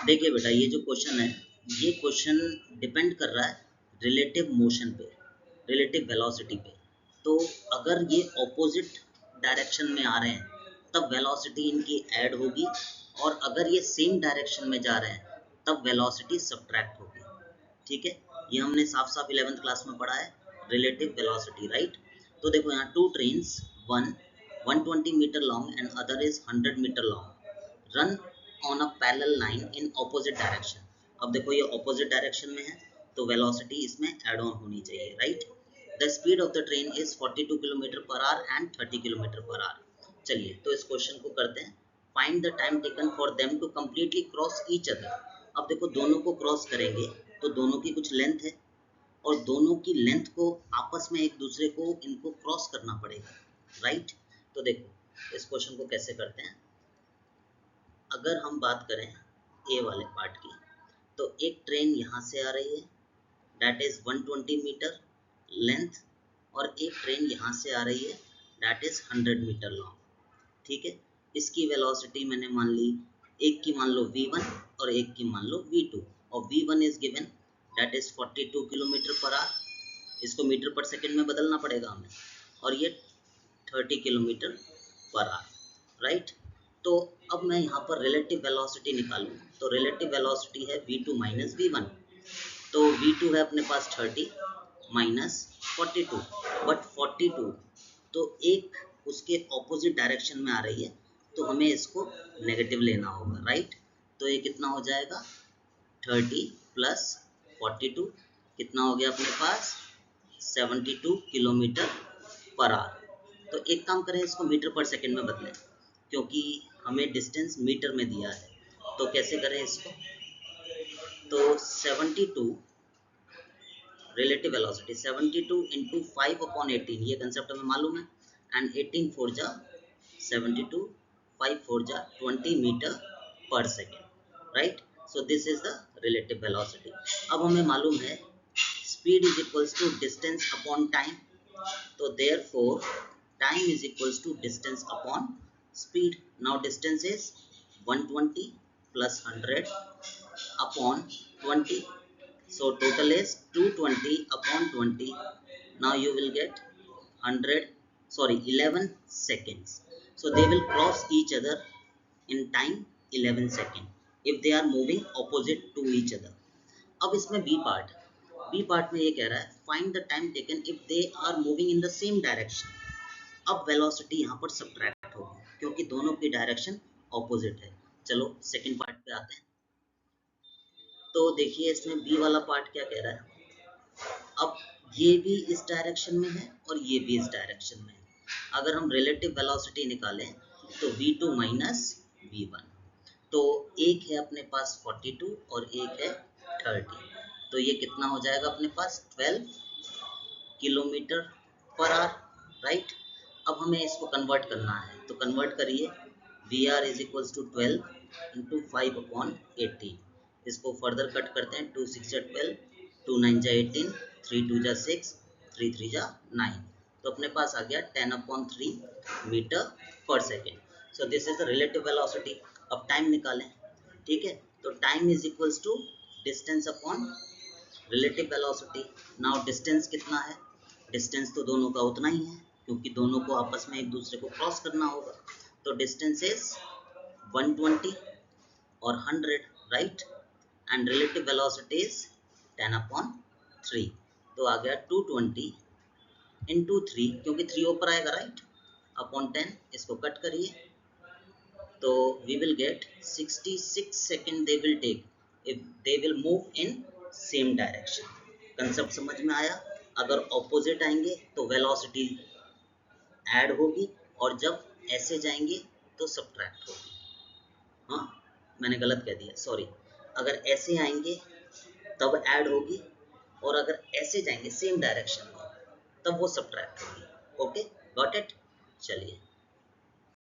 देखिए बेटा, ये जो क्वेश्चन है, ये क्वेश्चन डिपेंड कर रहा है रिलेटिव मोशन पे, रिलेटिव वेलोसिटी पे। तो अगर ये ऑपोजिट डायरेक्शन में आ रहे हैं तब वेलोसिटी इनकी ऐड होगी, और अगर ये सेम डायरेक्शन में जा रहे हैं तब वेलोसिटी सब्ट्रैक्ट होगी। ठीक है, ये हमने साफ साफ 11th क्लास में पढ़ा है, रिलेटिव वेलोसिटी, राइट। तो देखो यहाँ two trains, one 120 metre long and other is 100 metre long, run on a parallel line in opposite direction. अब देखो ये ऑपोजिट डायरेक्शन में है तो वेलोसिटी इसमें ऐड ऑन होनी चाहिए, right. The speed of the train is 42 kilometre per hour and 30 kilometre per hour. चलिए तो इस क्वेश्चन को करते हैं। Find the time taken for them to completely cross each other. अब देखो दोनों को क्रॉस करेंगे तो दोनों की कुछ लेंथ है, और दोनों की लेंथ को आपस में एक दूसरे को इनको क्रॉस करना पड़ेगा, राइट। तो देखो इस क्वेश्चन को कैसे करते हैं। अगर हम बात करें ए वाले पार्ट की, तो एक ट्रेन यहाँ से आ रही है, दैट इज 120 मीटर लेंथ, और एक ट्रेन यहाँ से आ रही है, दैट इज 100 मीटर लॉन्ग। ठीक है, इसकी वेलोसिटी मैंने मान ली, एक की मान लो v1 और एक की मान लो v2, और v1 is given that is 42 kilometre per our, इसको मीटर पर सेकेंड में बदलना पड़ेगा हमें, और ये 30 किलोमीटर पर आवर, राइट। तो अब मैं यहाँ पर रिलेटिव वेलोसिटी निकालूँ, तो रिलेटिव वेलोसिटी है v2 माइनस v1। तो v2 है अपने पास 30 माइनस 42, बट 42 तो एक उसके ऑपोजिट डायरेक्शन में आ रही है, तो हमें इसको नेगेटिव लेना होगा, राइट। तो ये कितना हो जाएगा, 30 प्लस 42 कितना हो गया अपने पास, 72 किलोमीटर पर आवर। तो एक काम करें, इसको मीटर पर सेकेंड में बदलें, क्योंकि हमें डिस्टेंस मीटर में दिया है। तो कैसे करें इसको, तो 72 रिलेटिव वेलोसिटी 72 इंटू 5/18, ये कंसेप्ट हमें मालूम है, एंड 18 4 जा 72, 5 4 जा 20 मीटर पर second, right. So this is the relative velocity. अब हमें मालूम है speed is equals to distance upon time, तो therefore time is equals to distance upon speed. Now distance is 120 plus 100 upon 20, so total is 220 upon 20. Now you will get 11 seconds. So they will cross each other in time 11 seconds if they are moving opposite to each other. अब इसमें B part में ये कह रहा है find the time taken if they are moving in the same direction. अब velocity यहाँ पर सब्ट्रैक्ट होगी क्योंकि दोनों की डायरेक्शन ऑपोजिट है। चलो सेकंड पार्ट पे आते हैं। तो देखिए इसमें बी वाला पार्ट क्या कह रहा है, अब ये भी इस डायरेक्शन में है और ये भी इस डायरेक्शन में है। अगर हम रिलेटिव वेलोसिटी निकालें तो v2 माइनस v1, तो एक है अपने पास 42 और एक है 30, तो ये कितना हो जाएगा अपने पास 12 किलोमीटर पर आवर, राइट। अब हमें इसको कन्वर्ट करना है, तो कन्वर्ट करिए, VR is equals to 12 into 5/18। इसको फर्दर कट करते हैं, 2 6 जा 12, 2 9 जा 18, 3 2 जा 6, 3 3 जा 9, तो अपने पास आ गया 10/3 मीटर पर second. So this is the relative velocity. अब टाइम निकालें, ठीक है, तो time is equals to distance upon relative velocity. Now distance कितना है, डिस्टेंस तो दोनों का उतना ही है क्योंकि दोनों को आपस में एक दूसरे को क्रॉस करना होगा। तो डिस्टेंस इज 120 और 100, right, and relative velocity is 10/3, तो आ गया 220 इंटू 3, क्योंकि 3 ऊपर आएगा, राइट, अपॉन 10। इसको कट करिए तो we will get 66 second they will take if they will move in same direction. Concept समझ में आया। अगर ऑपोजिट आएंगे तो वेलोसिटी ऐड होगी, और जब ऐसे जाएंगे तो सब्ट्रैक्ट होगी। हाँ, मैंने गलत कह दिया, सॉरी। अगर ऐसे आएंगे तब ऐड होगी, और अगर ऐसे जाएंगे सेम डायरेक्शन में तब वो सब्ट्रैक्ट होगी। Okay, got it. चलिए